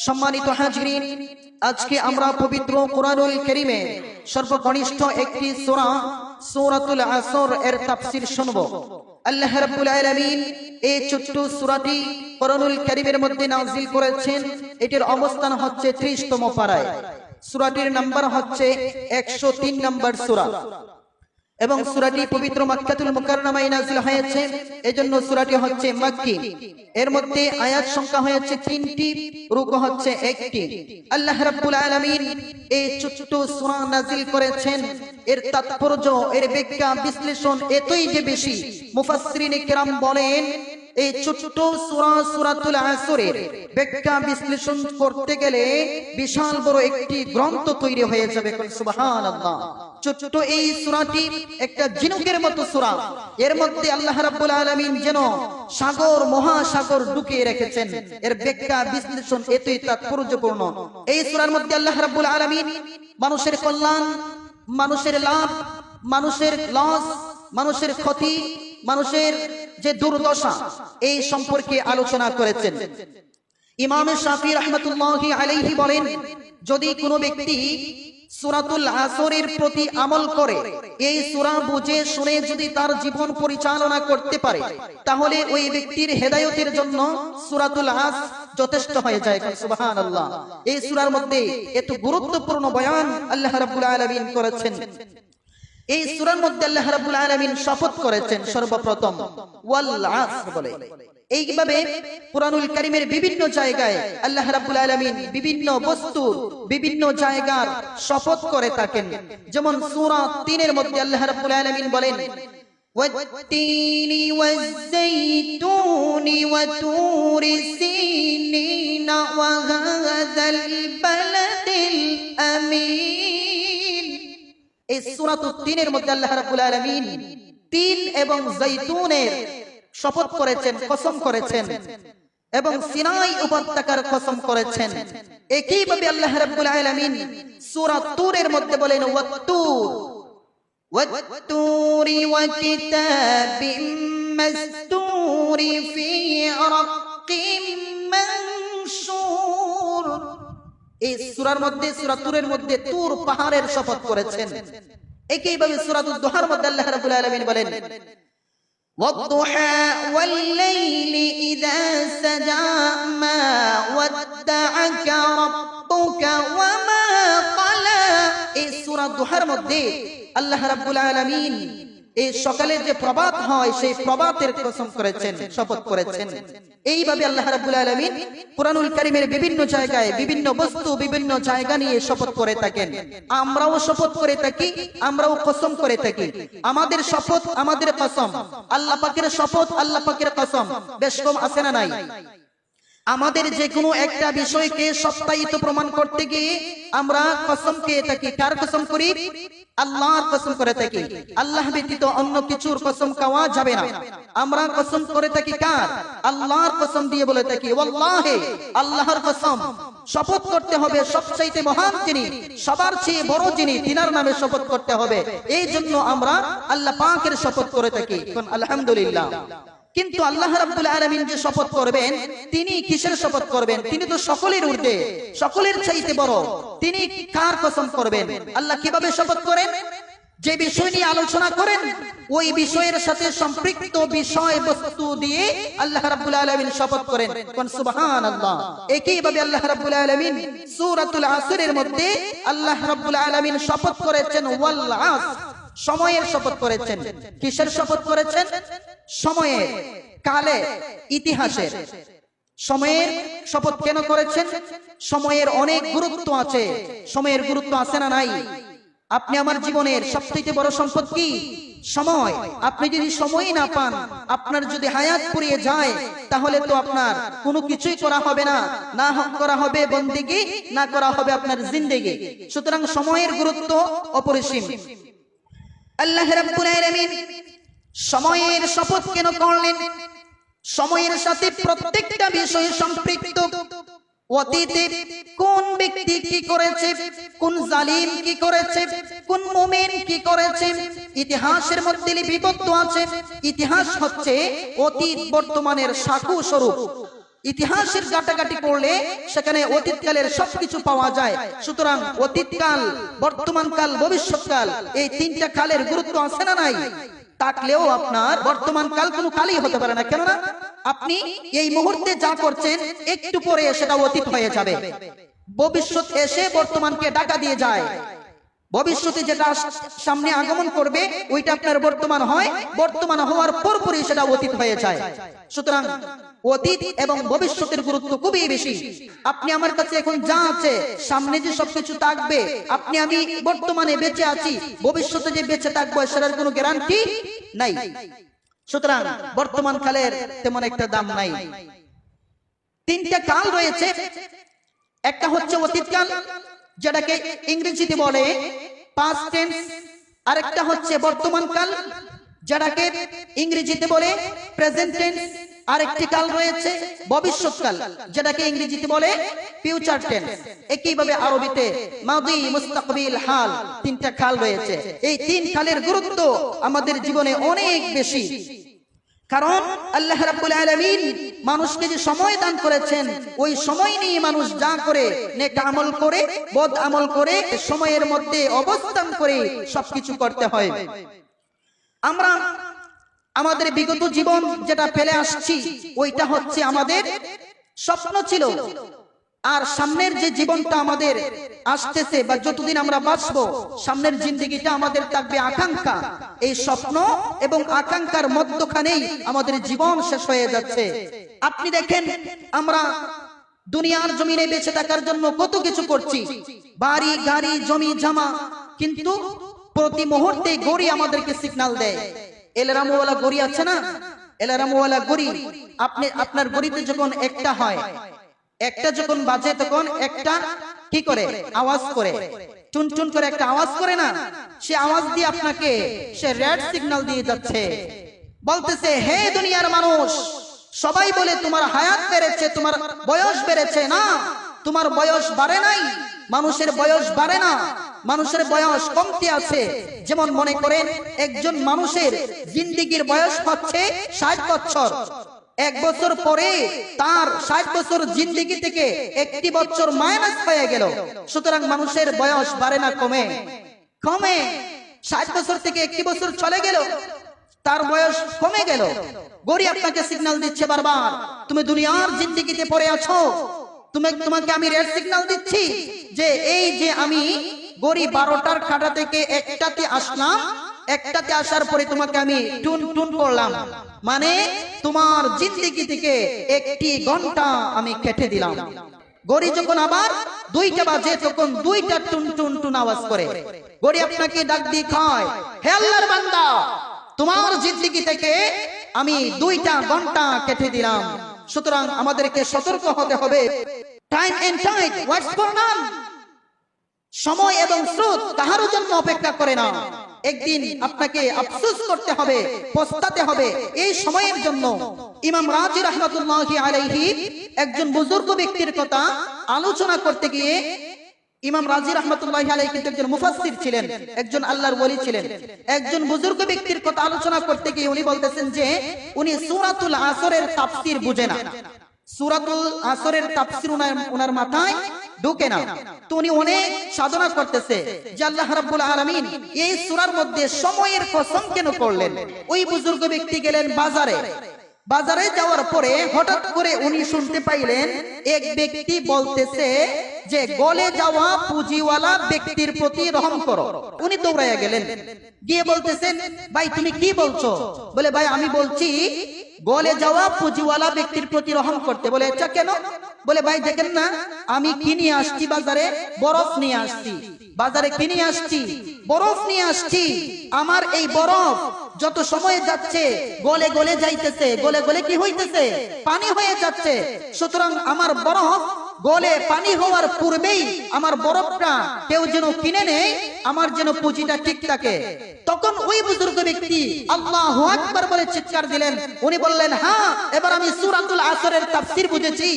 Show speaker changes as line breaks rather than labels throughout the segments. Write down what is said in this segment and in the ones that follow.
সম্মানিত হাজরিন, আজকে আমরা পবিত্র কোরআনুল কারীমে সর্বকনিষ্ঠ একটি সূরা সূরাতুল আসর এর তাফসীর শুনব। আল্লাহ রাব্বুল আলামিন এই ছোট্ট সূরাটি কোরআনুল কারীমের মধ্যে নাযিল করেছেন। এটির অবস্থান হচ্ছে 30তম পারায়। সূরাটির নাম্বার হচ্ছে 103 নম্বর সূরা এবং সূরাটি পবিত্র মক্কাতুল মুকাররমায় নাযিল হয়েছে, এজন্য সূরাটি হচ্ছে মক্কি। এর মধ্যে আয়াত সংখ্যা হয়েছে 3টি, রুকু হচ্ছে 1টি। আল্লাহ রাব্বুল আলামিন এই ছোট্ট সূরা নাযিল করেছেন। এর তাৎপর্য, এর ব্যাখ্যা বিশ্লেষণ এতই যে বেশি, মুফাসসিরিনে কেরাম বলেন এই ছোট্ট সূরা সূরাতুল আসরের ব্যাখ্যা বিশ্লেষণ করতে গেলে বিশাল বড় একটি গ্রন্থ তৈরি হয়ে যাবে। সুবহানাল্লাহ। ছোট্ট এই সূরাটি একটা ঝিনুকের মতো সূরা। এর মধ্যে আল্লাহ রাব্বুল আলামিন যেন সাগর মহাসাগর ঢুকিয়ে রেখেছেন। এর ব্যাখ্যা বিশ্লেষণ এতই তাৎপর্যপূর্ণ। এই সূরার মধ্যে আল্লাহ রাব্বুল আলামিন মানুষের কল্যাণ, মানুষের লাভ, মানুষের লস, মানুষের ক্ষতি, মানুষের যে দুর্দশা, এই সম্পর্কে আলোচনা করেছেন। ইমাম শাফি রাহমাতুল্লাহি আলাইহি বলেন, যদি কোনো ব্যক্তি সূরাতুল আসরের প্রতি আমল করে, এই সূরা বুঝে শুনে যদি তার জীবন পরিচালনা করতে পারে, তাহলে ওই ব্যক্তির হেদায়েতের জন্য সূরাতুল আস যথেষ্ট হয়ে যায়। সুবহানাল্লাহ। এই সূরার মধ্যে এত গুরুত্বপূর্ণ বয়ান আল্লাহ রাব্বুল আলামিন করেছেন। এই সূরার মধ্যে আল্লাহ রাব্বুল আলামিন শপথ করেছেন সর্বপ্রথম ওয়াল আসর বলে। এইভাবে কুরআনুল কারীমের বিভিন্ন জায়গায় আল্লাহ রাব্বুল আলামিন বিভিন্ন বস্তুর বিভিন্ন জায়গার শপথ করে থাকেন। যেমন সূরা 3 এর মধ্যে আল্লাহ রাব্বুল আলামিন বলেন, ওয়াত-তিনি ওয়াজ-যাইতুনি ওয়া তুরি সিনিন ওয়া হাযাল বালাদিল আমিন। এই সূরা 3 এর মধ্যে আল্লাহ রাব্বুল আলামিন তিন এবং জৈতুনের শপথ করেছেন, কসম করেছেন, এবং সিনাই উপত্যকার কসম করেছেন। একইভাবে আল্লাহ রাব্বুল আলামিন সূরা তুর এর মধ্যে বলেন, ওয়াত-তুরি ওয়া কিতাবিম মাসতুরি ফি রাক্কিম মানশুর। এই সূরার মধ্যে, সূরা তুরের মধ্যে তুর পাহাড়ের শপথ করেছেন। একইভাবে সূরাতুদ দুহার মধ্যে আল্লাহ রাব্বুল আলামিন বলেন, والضحى والليل إذا سجى ما ودعك ربك وما قلى। এই সূরা দুহার মধ্যে আল্লাহ রাব্বুল আলামিন এই সকালের যে প্রভাত হয় সেই প্রভাতের কসম করেছেন, শপথ করেছেন। এইভাবে আল্লাহ রাব্বুল আলামিন কুরআনুল কারীমের বিভিন্ন জায়গায় বিভিন্ন বস্তু বিভিন্ন জায়গা নিয়ে শপথ করে থাকেন। আমরাও শপথ করে থাকি, আমরাও কসম করে থাকি। আমাদের শপথ, আমাদের কসম, আল্লাহ পাকের শপথ, আল্লাহ পাকের কসম বেশ কম আছে না নাই? আমাদের যে কোনো একটা বিষয়কে সত্যায়িত প্রমাণ করতে গিয়ে আমরা কসম খেয়ে থাকি। কার কসম করি? আল্লাহর কসম করে থাকি। আল্লাহ ব্যতীত অন্য কিছুর কসম খাওয়া যাবে না। আমরা কসম করে থাকি কার? আল্লাহর কসম দিয়ে বলে থাকি, ওয়াল্লাহি, আল্লাহর কসম। শপথ করতে হবে সবচাইতে মহান যিনি, সবার চেয়ে বড় যিনি, তিনার নামে শপথ করতে হবে। এই জন্য আমরা আল্লাহ পাকের শপথ করে থাকি। আলহামদুলিল্লাহ। কিন্তু আল্লাহ রাব্বুল আলামিন যে শপথ করবেন, তিনি কিসের শপথ করবেন? তিনি তো সকলের ঊর্ধ্বে, সকলের চাইতে বড়। তিনি কার কসম করবেন? আল্লাহ কিভাবে শপথ করেন? যে বিষয় নিয়ে আলোচনা করেন ওই বিষয়ের সাথে সম্পৃক্ত বিষয় বস্তু দিয়ে আল্লাহ রাব্বুল আলামিন শপথ করেন। সুবহানাল্লাহ। একইভাবে আল্লাহ রাব্বুল আলামিন সূরাতুল আসরের মধ্যে আল্লাহ রাব্বুল আলামিন শপথ করেছেন ওয়াল আসর, সময়ের শপথ করেছেন। কিসের শপথ করেছেন? সময়ের, কালে, ইতিহাসের। সময়ের শপথ কেন করেছেন? সময়ের অনেক গুরুত্ব আছে। সময়ের গুরুত্ব আছে না নাই? আপনি আমার জীবনের সবথেকে বড় সম্পদ কি? সময়। আপনি যদি সময় না পান, আপনার যদি হায়াত ফুরিয়ে যায়, তাহলে তো আপনার কোনো কিছুই করা হবে না। না করা হবে বন্দেগী, না করা হবে আপনার জিন্দেগি। সুতরাং সময়ের গুরুত্ব অপরিসীম। আল্লাহ রাব্বুল আলামিন সময়ের শপথ কেন করলেন? সময়ের সাথে প্রত্যেকটা বিষয় সম্পৃক্ত। অতীতে কোন ব্যক্তি কি করেছে, কোন জালিম কি করেছে, কোন মুমিন কি করেছে, ইতিহাসের মধ্যে লিপিবদ্ধ আছে। ইতিহাস হচ্ছে অতীত বর্তমানের সাক্ষ্য স্বরূপ। ইতিহাসের ঘাটাঘাটি করলে সেখানে অতীতকালের সবকিছু পাওয়া যায়। সুতরাং অতীতকাল, বর্তমানকাল, ভবিষ্যৎকাল, এই তিনটা কালের গুরুত্ব আছে না নাই? থাকলেও আপনার বর্তমান কাল কোনো কালই হতে পারে না। কেননা আপনি এই মুহূর্তে যা করছেন একটু পরে সেটা অতীত হয়ে যাবে। ভবিষ্যৎ এসে বর্তমানকে ঢাকা দিয়ে যায়। ভবিষ্যতে যেটা সামনে আগমন করবে ওইটা আপনার বর্তমান হয়, বর্তমান হওয়ার পরপরই সেটা অতীত হয়ে যায়। সুতরাং অতীত এবং ভবিষ্যতের গুরুত্ব খুবই বেশি। আপনি আমার কাছে এখন যা আছে, সামনে যে সবকিছু থাকবে, আপনি আমি বর্তমানে বেঁচে আছি, ভবিষ্যতে যে বেঁচে থাকবো সেটার কোনো গ্যারান্টি নাই। সুতরাং বর্তমান কালের তেমন একটা দাম নাই। তিনটা কাল রয়েছে। একটা হচ্ছে অতীতকাল, যেটাকে ইংরেজিতে বলে পাস্ট টেন্স। আরেকটা হচ্ছে বর্তমান কাল, যেটাকে ইংরেজিতে বলে প্রেজেন্ট টেন্স। আরেকটি কাল রয়েছে ভবিষ্যৎকাল, যেটাকে ইংরেজিতে বলে ফিউচার টেন্স। একইভাবে আরবিতে মাদি, মুস্তাকবিল, হাল, তিনটা কাল রয়েছে। এই তিন কালের গুরুত্ব আমাদের জীবনে অনেক বেশি। কারণ আল্লাহ রাব্বুল আলামিন মানুষকে যে সময় দান করেছেন, ওই সময় নিয়ে মানুষ যা করে, নেক আমল করে, বদ আমল করে, সময়ের মধ্যে অবস্থান করে সবকিছু করতে হয়। আমরা আমাদের বিগত জীবন যেটা ফেলে আসছি, ওইটা হচ্ছে আমাদের স্বপ্ন ছিল। আর সামনের যে জীবনটা আমাদের আসতেছে বা যতদিন আমরা বাঁচবো, সামনের জিন্দেগিটা আমাদের থাকবে আকাঙ্ক্ষা। এই স্বপ্ন এবং আকাঙ্ক্ষার মধ্যখানেই আমাদের জীবন শেষ হয়ে যাচ্ছে। আপনি দেখেন, আমরা দুনিয়ার জমিনে বেঁচে থাকার জন্য কত কিছু করছি, বাড়ি, গাড়ি, জমি, জামা, কিন্তু প্রতি মুহূর্তে গড়ি আমাদেরকে সিগন্যাল দেয়। এলারামওয়ালা গড়ি আছে না, এলারামওয়ালা গড়ি, আপনি আপনার গড়িতে যখন একটা হয়, একটা যখন বাজে, তখন একটা কি করে আওয়াজ করে, টুনটুন করে একটা আওয়াজ করে না, সে আওয়াজ দিয়ে আপনাকে সে রেড সিগন্যাল দিয়ে যাচ্ছে, বলতেছে হে দুনিয়ার মানুষ, সবাই বলে তোমার হায়াত বেড়েছে, তোমার বয়স বেড়েছে। না, তোমার বয়স বাড়ে নাই, মানুষের বয়স বাড়ে না, মানুষের বয়স কমতে আছে। যেমন মনে করেন একজন মানুষের জিন্দেগির বয়স হচ্ছে 60 বছর। এক বছর পরে তার 60 বছর জিন্দেগি থেকে একটি বছর মাইনাস হয়ে গেল। সুতরাং মানুষের বয়স বাড়ে না, কমে? কমে। 60 বছর থেকে একটি বছর চলে গেল, তার বয়স কমে গেল। গড়ি আপনাকে সিগন্যাল দিচ্ছে বারবার, তুমি দুনিয়ার জিন্দেগিতে পড়ে আছো, তোমাকে আমি রেড সিগন্যাল দিচ্ছি যে এই যে আমি গড়ি 12টার কাঁটা থেকে একটাতে আসলাম, একটাতে আসার পরে তোমাকে আমি টুন টুন করলাম, মানে তোমার জিন্দেগি থেকে একটি ঘন্টা আমি কেটে দিলাম। গড়ি যখন আবার 2টা বাজে, তখন 2টা টুন টুন টুন আওয়াজ করে। গড়ি আপনাকে ডাক দিয়ে কয়, হে আল্লাহর বান্দা, তোমার জিন্দেগি থেকে আমি 2টা ঘন্টা কেটে দিলাম। সুতরাং আমাদেরকে সতর্ক হতে হবে। Time and tide waits for none, সময় এবং স্রোত কাহারও জন্য অপেক্ষা করে না। একদিন আপনাকে আফসোস করতে হবে, পস্তাতে হবে এই সময়ের জন্য। ইমাম রাজি রাহমাতুল্লাহি আলাইহি একজন বুজুর্গ ব্যক্তির কথা আলোচনা করতে গিয়ে, ইমাম রাজি রাহমাতুল্লাহি আলাইহি কিন্তু একজন মুফাসসির ছিলেন, একজন আল্লাহর ওলি ছিলেন। একজন বুজুর্গ ব্যক্তির কথা আলোচনা করতে গিয়ে উনি বলতেছেন যে উনি সূরাতুল আসরের তাফসীর বুঝে না। সূরাতুল আসরের তাফসীর ওনার মাথায় ঢোকে না। তো উনি অনেক সাধনা করতেছে যে আল্লাহ রাব্বুল আলামিন এই সূরার মধ্যে সময়ের কসম কেন করলেন। ওই বুজুর্গ ব্যক্তি গেলেন বাজারে। বাজারে যাওয়ার পরে হঠাৎ করে উনি শুনতে পাইলেন এক ব্যক্তি বলতেছে যে গলে যাওয়া পুঁজিওয়ালা ব্যক্তির প্রতি রহম করো। উনি দৌড়াইয়া গেলেন, গিয়ে বলতেছেন, ভাই তুমি কি বলছো? বলে, ভাই আমি বলছি গলে যাওয়া পুঁজিওয়ালা ব্যক্তির প্রতি রহম করতে। বলে, আচ্ছা কেন? বলে, ভাই দেখেন না, আমি কি নিয়ে আসছি বাজারে? বরফ নিয়ে আসছি। বাজারে কি নিয়ে আসছি? বরফ নিয়ে আসছি। আমার এই বরফ যত সময় যাচ্ছে গলে গলে যাইতেছে, গলে গলে কি হইতেছে? পানি হয়ে যাচ্ছে। সুতরাং আমার বরফ গলে পানি হওয়ার পূর্বেই আমার বরফটা কেউ যেন কিনে নেয়, আমার যেন পুঁজিটা ঠিক থাকে। তখন ওই বুজুর্গ ব্যক্তি আল্লাহু আকবার বলে চিৎকার দিলেন। উনি বললেন, হ্যাঁ, এবার আমি সূরাতুল আসরের তাফসীর বুঝেছি।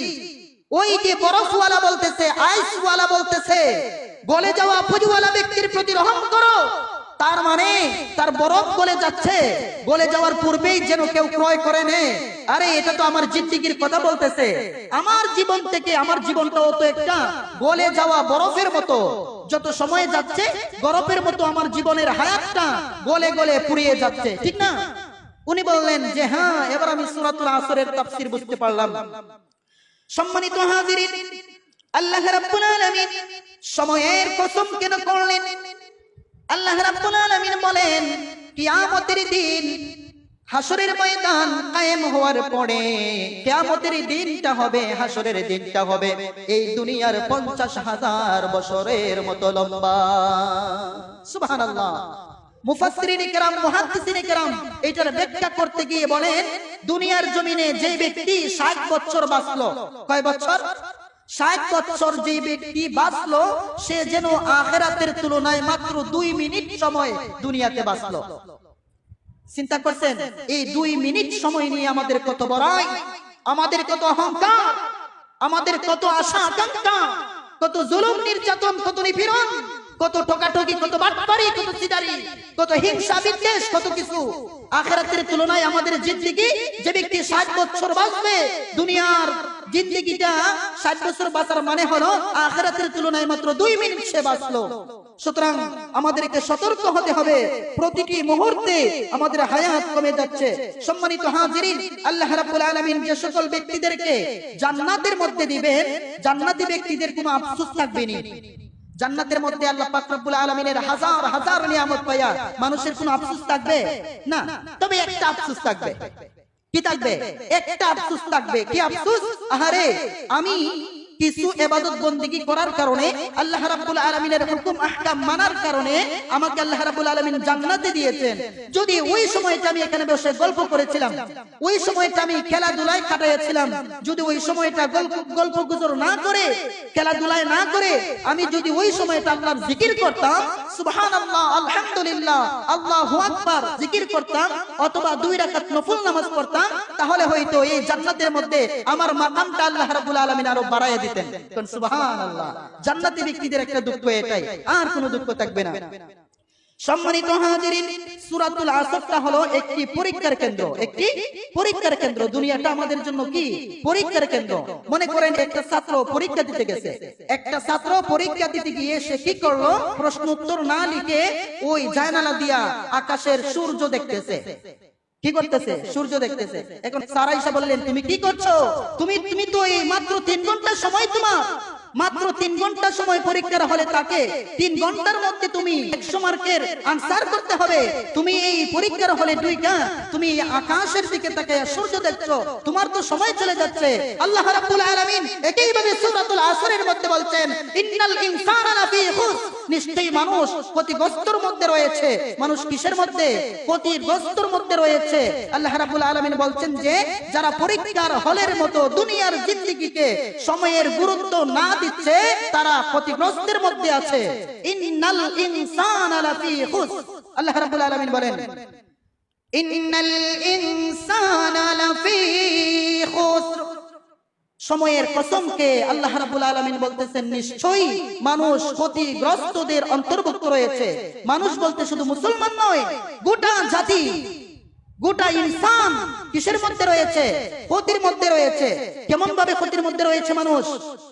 ওই যে বরফওয়ালা বলতেছে, আইসওয়ালা বলতেছে গলে যাওয়া পুঁজিওয়ালা ব্যক্তির প্রতি রহম করো, তার মানে তার বরফ গলে যাচ্ছে, গলে যাওয়ার পূর্বেই যেন কেউ ক্রয় করে নেয়। আরে এটা তো আমার জিন্দেগির কথা বলতেছে। আমার জীবন থেকে আমার জীবনটাও তো একটা গলে যাওয়া বরফের মতো, যত সময় যাচ্ছে বরফের মতো আমার জীবনের হায়াতটা গলে গলে পুড়িয়ে যাচ্ছে, ঠিক না? উনি বললেন যে হ্যাঁ, এবার আমি সূরাতুল আসরের তাফসীর বুঝতে পারলাম। সম্মানিত হাজিরিন, আল্লাহ রাব্বুল আলামিন সময়ের কসম কেন করলেন? আল্লাহ রাব্বুল আলামিন বলেন কিয়ামতের দিন, হাসরের ময়দান কায়েম হওয়ার পরে কিয়ামতের দিনটা হবে, হাসরের দিনটা হবে এই দুনিয়ার 50,000 বছরের মতো লম্বা। সুবহানাল্লাহ। মুফাসসিরিন কিরাম, মুহাদ্দিসিন কিরাম এটার ব্যাখ্যা করতে গিয়ে বলেন দুনিয়ার জমিনে যে ব্যক্তি 60 বছর বাঁচলো, কয় বছর? 60 বছর যে ব্যক্তি বাঁচলো, সে যেন আখিরাতের তুলনায় মাত্র 2 মিনিট সময় দুনিয়াতে বাঁচলো। চিন্তা করছেন এই 2 মিনিট সময় নিয়ে আমাদের কত বড়াই, আমাদের কত অহংকার, আমাদের কত আশা আকাঙ্ক্ষা, কত জুলুম নির্যাতন, কত নিপীড়ন, কত ঠকাঠকি, কত বাটপারি, কত সিদারি, কত হিংসা বিদ্বেষ, কত কিছু। আখিরাতের তুলনায় আমাদের জিন্দেগি, যে ব্যক্তি 60 বছর বাঁচবে, দুনিয়ার জিন্দেগিটা 60 বছর বাঁচার মানে হলো আখিরাতের তুলনায় মাত্র 2 মিনিট সে বাঁচলো। সুতরাং আমাদেরকে সতর্ক হতে হবে, প্রতিটি মুহূর্তে আমাদের হায়াত কমে যাচ্ছে। সম্মানিত হাজিরিন, আল্লাহ রাব্বুল আলামিন যে সকল ব্যক্তিদেরকে জান্নাতের মধ্যে দিবেন, জান্নাতি ব্যক্তিদের কোনো আফসোস থাকবে না। জান্নাতের মধ্যে আল্লাহ পাক রব্বুল আলামিনের হাজার হাজার নিয়ামত পায়া মানুষের কোনো আফসোস থাকবে না। তবে একটা আফসোস থাকবে। কি থাকবে? একটা আফসোস থাকবে। কি আফসোস? আহারে, আমি কিছু ইবাদত বন্দেগী করার কারণে, আল্লাহ রাব্বুল আলামিনের হুকুম আহকাম মানার কারণে আমাকে আল্লাহ রাব্বুল আলামিন জান্নাতে দিয়েছেন। যদি ওই সময়টা আমি এখানে বসে গল্প করেছিলাম, ওই সময়টা আমি খেলাধুলায় কাটাইছিলাম, যদি ওই সময়টা গল্প গুজর না করে, খেলাধুলায় না করে আমি যদি ওই সময়টা আল্লাহর জিকির করতাম, সুবহানাল্লাহ, আলহামদুলিল্লাহ, আল্লাহু আকবার জিকির করতাম, অথবা 2 রাকাত নফল নামাজ পড়তাম, তাহলে হয়তো এই জান্নাতের মধ্যে আমার মাকামটা আল্লাহ রাব্বুল আলামিন আরো বাড়ায় দিতেন। সুবহানাল্লাহ। জান্নাতি ব্যক্তিদের একটা দুঃখ এটাই, আর কোনো দুঃখ থাকবে না। সম্মানিত হাজিরিন, সূরাতুল আসরটা হলো একটি পরীক্ষার কেন্দ্র, একটি পরীক্ষার কেন্দ্র। দুনিয়াটা আমাদের জন্য কি? পরীক্ষার কেন্দ্র। মনে করেন একটা ছাত্র পরীক্ষা দিতে গেছে, একটা ছাত্র পরীক্ষা দিতে গিয়ে সে কি করলো? প্রশ্ন উত্তর না লিখে ওই জানালা দিয়া আকাশের সূর্য দেখতেছে। কি করতেছে? সূর্য দেখতেছে। এখন স্যার আয়েশা বললেন, তুমি কি করছো? তুমি তো এই মাত্র 3 ঘন্টা সময়, তোমার মাত্র 3 ঘন্টা সময় পরীক্ষার হলে থাকে। 3 ঘন্টার মধ্যে তুমি 100 মার্কের আনসার করতে হবে। তুমি এই পরীক্ষার হলে তুমি আকাশের দিকে তাকিয়ে সূর্য দেখছো, তোমার তো সময় চলে যাচ্ছে। আল্লাহ রাব্বুল আলামিন একইভাবে সূরাতুল আসরের মধ্যে বলছেন, ইন্নাল ইনসানা লাফি খুসর, নিশ্চয়ই মানুষ ক্ষতিগ্রস্তর মধ্যে রয়েছে। মানুষ কিসের মধ্যে? ক্ষতিগ্রস্তর মধ্যে রয়েছে। আল্লাহ রাব্বুল আলামিন বলছেন যে যারা পরীক্ষার হলের মতো দুনিয়ার জিন্দেগিকে সময়ের গুরুত্ব না দিচ্ছে, তারা ক্ষতিগ্রস্তের মধ্যে আছে। ইন্নাল ইনসানা লাফি খুসর, আল্লাহ রাব্বুল আলামিন বলেন ইন্নাল ইনসানা লাফি খুসর। সময়ের কসমকে আল্লাহ রাব্বুল আলামিন বলতেছেন নিশ্চয়ই মানুষ ক্ষতিগ্রস্তদের অন্তর্ভুক্ত রয়েছে। মানুষ বলতে শুধু মুসলমান নয়, গোটা জাতি, গোটা ইনসান কিসের মধ্যে রয়েছে? ক্ষতির মধ্যে রয়েছে। কেমন ভাবে ক্ষতির মধ্যে রয়েছে মানুষ?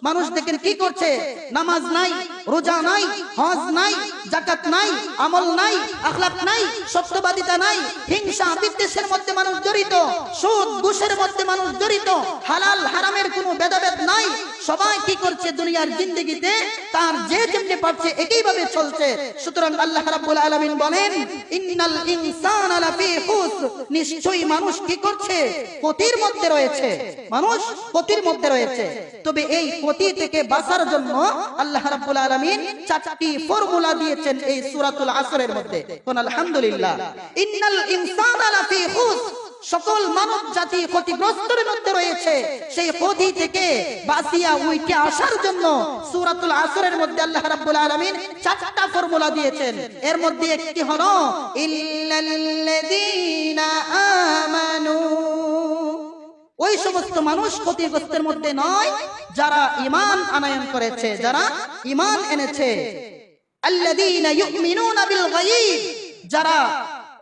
মানুষ দেখেন কি করছে? নামাজ নাই, রোজা নাই, হজ নাই, যাকাত নাই, আমল নাই, আখলাক নাই, সত্যবাদিতা নাই, হিংসা বিদ্বেষের মধ্যে মানুষ জড়িত, সুদ ঘুষের মধ্যে মানুষ জড়িত, হালাল হারামের কোনো ভেদাভেদ নাই। সবাই কি করছে? দুনিয়ার জিন্দেগিতে তার যে যেমনি পারছে একইভাবে চলছে। সুতরাং আল্লাহ রাব্বুল আলামিন বলেন ইন্নাল ইনসানা লাফি খুসর, নিশ্চয়ই মানুষ কি করছে? ক্ষতির মধ্যে রয়েছে। মানুষ ক্ষতির মধ্যে রয়েছে। তবে এই ক্ষতি থেকে বাঁচার জন্য আল্লাহ রাব্বুল আলামিন 4টি ফর্মুলা দিয়েছেন এই সূরাতুল আসরের মধ্যে। কোন আলহামদুলিল্লাহ। ইন্নাল ইনসানা লাফি খুসর, সকল মানব জাতি ক্ষতিগ্রস্তের মধ্যে রয়েছে। সেই ক্ষতি থেকে বাঁচিয়া উইকে আসার জন্য সূরাতুল আসরের মধ্যে আল্লাহ রাব্বুল আলামিন 4টা ফর্মুলা দিয়েছেন। এর মধ্যে একটি হলো ইল্লাল্লাযীনা আমানু, ওই সমস্ত মানুষ ক্ষতিগ্রস্তের মধ্যে নয় যারা ঈমান আনয়ন করেছে, যারা ঈমান এনেছে। আল্লাযীনা ইউমিনুনা বিল গায়ব, যারা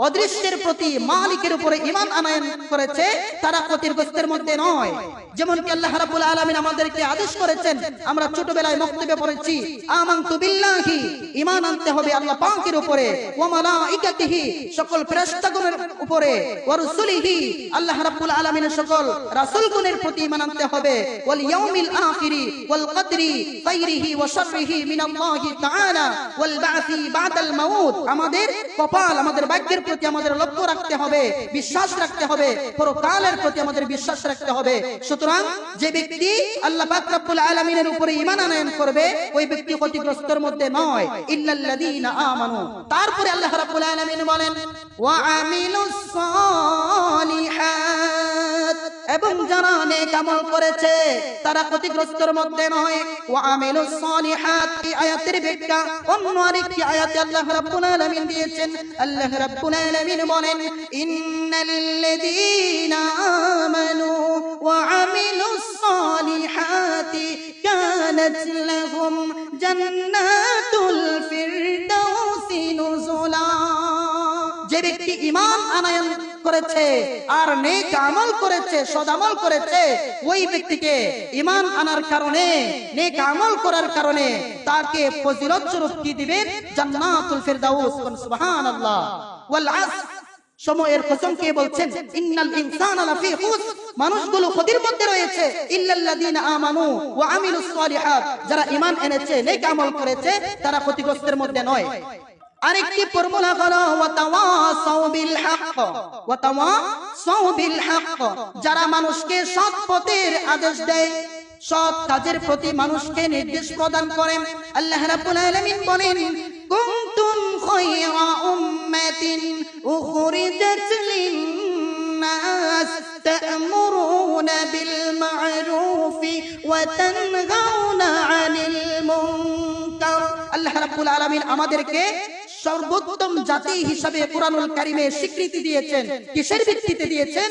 অদৃশ্যের প্রতি মালিকের উপরে ঈমান আনয়ন করেছে তারা ক্ষতিগ্রস্তের মধ্যে নয়। যেমন কি আল্লাহ রাব্বুল আলামিন আমাদেরকে আদেশ করেছেন, আমরা ছোটবেলায় মক্তবে পড়েছি, আমানতু বিল্লাহি, ঈমান আনতে হবে আল্লাহ পাকের উপরে, ওয়া মালাইকাতিহি, সকল ফেরেশতাগণের উপরে, ওয়া রাসূলিহি, আল্লাহ রাব্বুল আলামিনের সকল রাসূলগণের প্রতি ঈমান আনতে হবে, ওয়াল ইয়াউমিল আখিরি ওয়াল কদরি খাইরিহি ওয়া শাররিহি মিনাল্লাহি তাআলা ওয়াল বা'সি বা'দাল মাউত। আমাদের কপাল, আমাদের ভাগ্যের প্রতি আমাদের লক্ষ্য রাখতে হবে, বিশ্বাস রাখতে হবে, পরকালের প্রতি আমাদের বিশ্বাস রাখতে হবে। সুতরাং যে ব্যক্তি আল্লাহ পাক রব্বুল আলামিনের উপরে ঈমান আনয়ন করবে ওই ব্যক্তি ক্ষতিগ্রস্তের মধ্যে নয়, ইল্লাল্লাযীনা আমানু। তারপরে আল্লাহ রাব্বুল আলামিন বলেন ওয়া আমিলুস সালিহাত, এবং যারা নেক আমল করেছে তারা ক্ষতিগ্রস্তের মধ্যে নয়। ওয়া আমিলুস সালিহাত, এই আয়াতের ব্যাখ্যা অন্য আরেকটি আয়াতে আল্লাহ রাব্বুল আলামিন দিয়েছেন। আল্লাহ রাব্বুল আলামিন বলেন ইন্নাল্লাযীনা আমানু ওয়া আমিলুস সালিহাতি কানাত লাহুম জান্নাতুল ফিরদাউসি নুজুলা। যে ব্যক্তি ঈমান আনয়ন করেছে আর নেক আমল করেছে, সৎ আমল করেছে, ওই ব্যক্তিকে ঈমান আনার কারণে, নেক আমল করার কারণে তাকে ফজিলত স্বরূপ কি দিবেন? জান্নাতুল ফিরদাউস। সুবহানাল্লাহ। ওয়াল আসর, সময়ের কসম কে বলছেন ইন্নাল ইনসানা লাফি খুসর, মানুষগুলো ক্ষতির মধ্যে রয়েছে, ইল্লাল্লাযীনা আমানু ওয়া আমিলুস সালিহাত, যারা ঈমান এনেছে, নেক আমল করেছে, তারা ক্ষতিগ্রস্তের মধ্যে নয়। আরেকটি ফর্মুলা হলো ওয়া তাওয়াসাউ বিল হক, ওয়া তাওয়াসাউ বিল হক, যারা মানুষকে সৎ পথের আদেশ দেয়, সৎ কাজের প্রতি মানুষকে নির্দেশ প্রদান করেন। আল্লাহ রাব্বুল আলামিন বলেন কুনতুম খায়রা উম্মাতিন উখরিজাত লিন-নাস তা'মুরুনা বিল মা'রুফি ওয়া তানহাউনা আনিল মুনকার। আল্লাহ রাব্বুল আলামিন আমাদেরকে সর্বোত্তম জাতি হিসাবে কুরআনুল কারীমে স্বীকৃতি দিয়েছেন। কিসের ভিত্তিতে দিয়েছেন?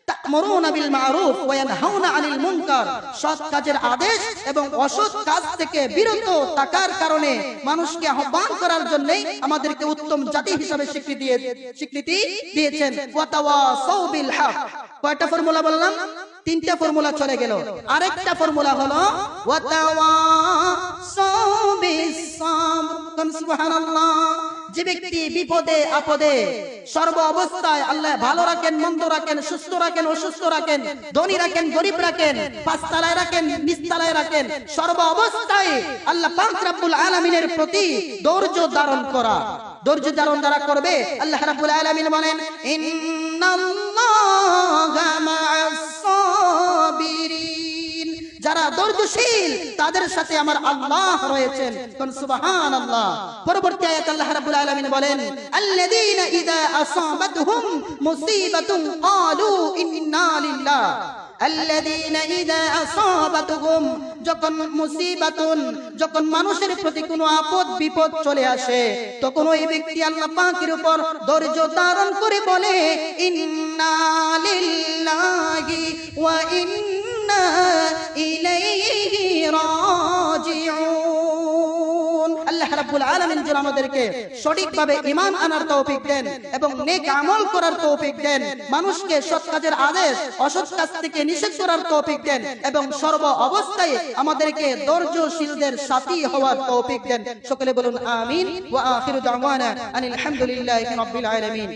তা'মুরুনা বিল মা'রুফ ওয়া ইয়ানহাউনা আনিল মুনকার, সৎ কাজের আদেশ এবং অসৎ কাজ থেকে বিরত থাকার কারণে মানুষকে আহ্বান করার জন্য আমাদেরকে উত্তম জাতি হিসাবে স্বীকৃতি দিয়েছেন। ওয়া তাওয়াসাউ বিল হক। কয়টা ফর্মুলা বললাম? তিনটা ফর্মুলা চলে গেল। আরেকটা ফর্মুলা হলো ওয়া তাওয়াসাউ বিস সাবর। সুবহানাল্লাহ। যে ব্যক্তি বিপদে আপদে সর্ব অবস্থায় আল্লাহ ভালো রাখেন, মন্দ রাখেন, সুস্থ রাখেন, অসুস্থ রাখেন, ধনী রাখেন, গরিব রাখেন, পাঁচতলায় রাখেন, নিচতলায় রাখেন, সর্ব অবস্থায় আল্লাহ পাক রব্বুল আলামিনের প্রতি ধৈর্য ধারণ করা। ধৈর্য ধারণ যারা করবে, আল্লাহ রাব্বুল আলামিন বলেন ইন্নাল্লাহা মা'আস সাবিরিন, যারা ধৈর্যশীল তাদের সাথে আমার আল্লাহ রয়েছেন। সুবহানাল্লাহ। পরবর্তী আয়াত আল্লাহ রাব্বুল আলামিন বলেন আল্লাযীনা ইযা আসাবাতহুম মুসিবাতুন ক্বালু ইন্না লিল্লাহ। আল্লাযীনা ইযা আসাবাতহুম, যখন মুসিবাতুন, যখন মানুষের প্রতি কোনো আপদ বিপদ চলে আসে, তখন ওই ব্যক্তি আল্লাহ পাকের উপর ধৈর্য ধারণ করে বলে ইন্না লিল্লাহি ওয়া ইন্না ইলাইহি রাজিউন। আল্লাহ রাব্বুল আলামিন যেন আমাদেরকে সঠিকভাবে ঈমান আনার তৌফিক দেন এবং নেক আমল করার তৌফিক দেন, মানুষকে সৎ কাজের আদেশ, অসৎ কাজ থেকে নিষেধ করার তৌফিক দেন এবং সর্ব অবস্থায় আমাদেরকে ধৈর্যশীলদের সাথী হওয়ার তৌফিক দেন। সকলে বলুন আমিন। ওয়া আখিরু দাওয়ানা আনিল হামদুলিল্লাহি রাব্বিল আলামিন।